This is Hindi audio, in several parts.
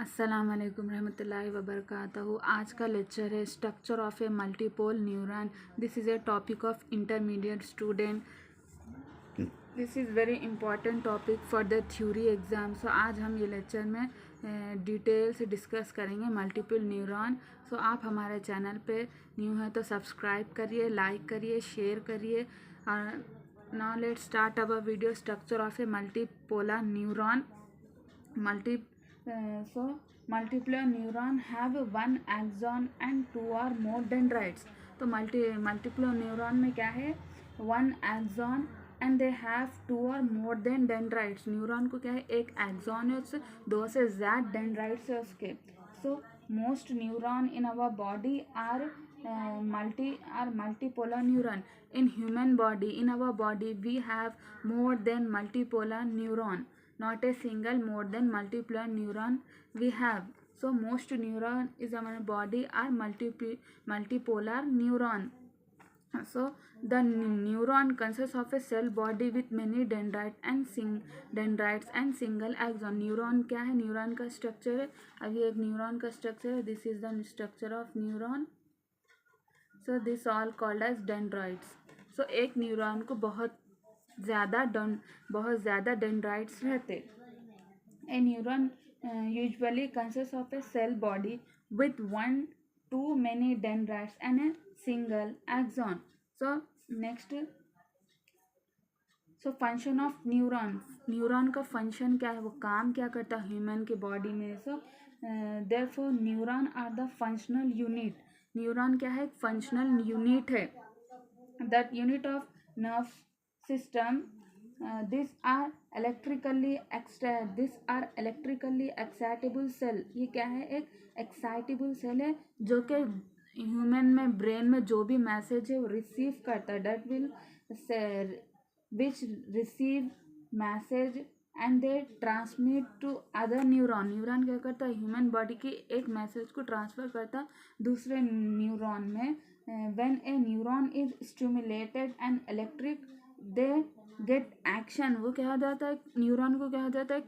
अस्सलाम वालेकुम रहमतुल्लाहि व बरकातहू। आज का लेक्चर है structure of a multipolar neuron. This is a topic of intermediate student. This is very important topic for the theory exam. So आज हम ये लेक्चर में डिटेल से डिस्कस करेंगे मल्टीपल न्यूरॉन। सो आप हमारे चैनल पे न्यू हैं तो सब्सक्राइब करिए, लाइक करिए, शेयर करिए। Now let's start our video structure of A multipolar neuron. Multiple neuron have one axon and two or more dendrites. तो multiple neuron में क्या है, one axon and they have two or more than dendrites. Neuron को क्या है, एक axon है, उससे दो से ज़्यादा dendrites है उसके. So most neuron in our body are multipolar neuron. In human body, in our body we have more than multipolar neuron, not a single more than multipolar neuron we have. So most neuron is our body are multipolar neuron. So the neuron consists of a cell body with many dendrites and single axon. Neuron क्या है, न्यूरॉन का स्ट्रक्चर है. अभी एक न्यूरॉन का स्ट्रक्चर है. This is the structure of neuron. So this all called as dendrites. So एक न्यूरॉन को बहुत ज़्यादा डेंड्राइट्स रहते. A neuron usually consists of a cell body with one too many dendrites and a single axon. So next, so function of neuron. Neuron का फंक्शन क्या है, वो काम क्या करता है ह्यूमन के बॉडी में. So therefore neuron are the functional unit. Neuron क्या है, फंक्शनल यूनिट है. That unit of nerve system. This are electrically excitable cell. ये क्या है, एक एक्साइटेबल सेल है जो कि ह्यूमन में ब्रेन में जो भी मैसेज है वो रिसीव करता है. That will which receive message and they transmit to other neuron. Neuron क्या करता है, ह्यूमन बॉडी की एक मैसेज को ट्रांसफ़र करता दूसरे न्यूरॉन में. When A neuron is stimulated and electric they get action. वो क्या हो जाता है, न्यूरॉन को क्या हो जाता है,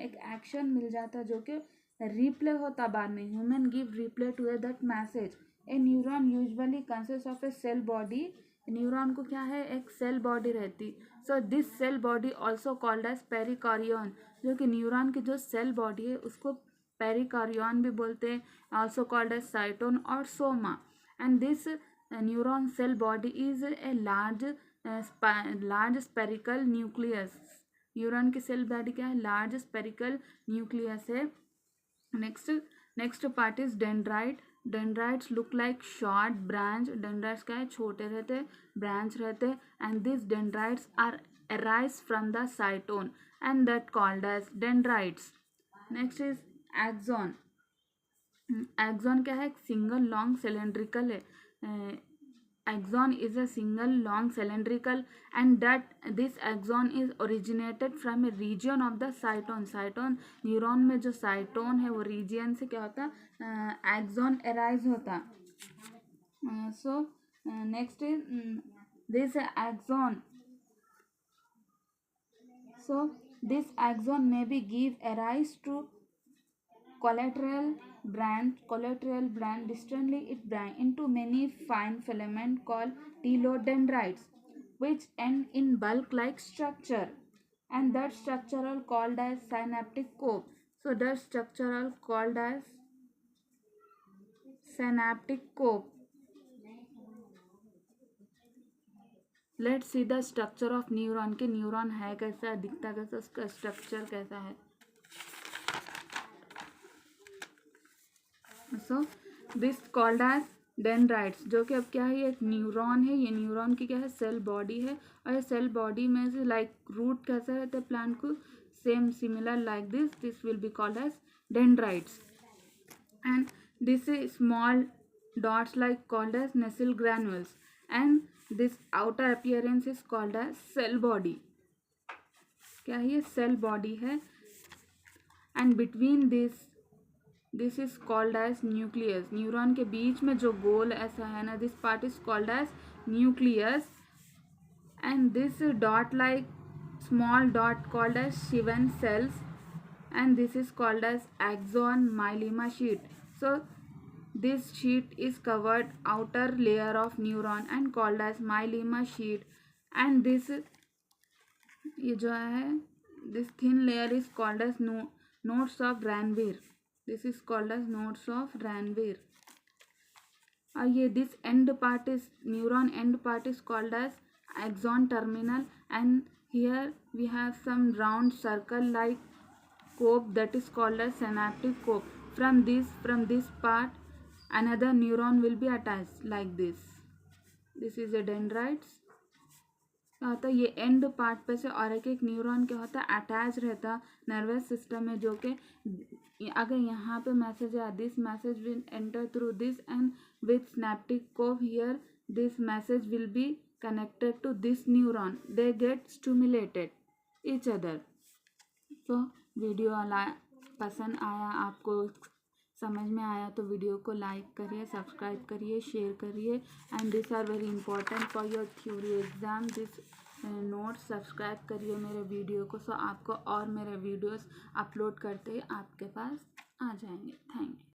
एक एक्शन मिल जाता है जो कि रिप्ले होता बाद में. Human give reply to that message. A neuron usually consist of a cell body. Neuron को क्या है, एक सेल बॉडी रहती. So this cell body also called as perikaryon. जो कि न्यूरॉन की जो सेल बॉडी है उसको पेरिकार्डियन भी बोलते हैं. ऑल्सो कॉल्ड एज साइटोन और soma. And this neuron cell body is a large spherical nucleus. Neuron की सेल बॉडी क्या है, लार्ज स्पेरिकल न्यूक्लियस है. Next part is dendrite. Dendrites look like short branch. Dendrites क्या है, छोटे रहते, ब्रांच रहते. And this dendrites are arise from the cyton and that called as dendrites. Next is axon. Axon क्या है, एक सिंगल लॉन्ग सिलेंड्रिकल है. Axon is a single long cylindrical and that this axon is originated from a region of the cytone. cytone neuron में जो साइटोन है वो रीजियन से क्या होता है, एक्सॉन अराइज होता. So next is this axon. So this axon may be give arise to collateral branch. Distantly it branch into many fine filament called telodendrites which end in bulk like structure, and that structural called as synaptic core. So that structural called as synaptic core. Let's see the structure of neuron. के न्यूरॉन है कैसा, दिखता कैसा, उसका स्ट्रक्चर कैसा है. So this called as dendrites. जो कि अब क्या है, ये एक न्यूरॉन है. ये न्यूरॉन की क्या है, सेल बॉडी है. और ये सेल बॉडी में से लाइक रूट कैसा रहता है प्लांट को, same similar like this will be called as dendrites. And this is small dots like called as Nissl granules. And this outer appearance is called as cell body. क्या है, ये सेल बॉडी है. And between this is called as nucleus. Neuron के बीच में जो गोल ऐसा है ना, this part is called as nucleus. And this dot like small dot called as Schwann sales. and this is called as axon myelin sheet. So this sheet is covered outer layer of neuron and called as myelin sheet, and this ये जो है this thin layer is called as nodes of Ranvier. This is called as nodes of Ranvier. और ये this end part is neuron end part is called as axon terminal, and here we have some round circle like cope that is called as synaptic cope. From this part another neuron will be attached like this. This is a dendrites. क्या होता है ये एंड पार्ट पे से और एक न्यूरॉन क्या होता है अटैच रहता नर्वस सिस्टम में, जो कि अगर यहाँ पे मैसेज है this message will enter through this end with synaptic cove here this message will be connected to this neuron, they get stimulated each other. तो वीडियो पसंद आया, आपको समझ में आया तो वीडियो को लाइक करिए, सब्सक्राइब करिए, शेयर करिए, and this are very important for your theory exam. This notes subscribe करिए मेरे वीडियो को, सो आपको और मेरे वीडियोस अपलोड करते ही आपके पास आ जाएंगे. Thank you.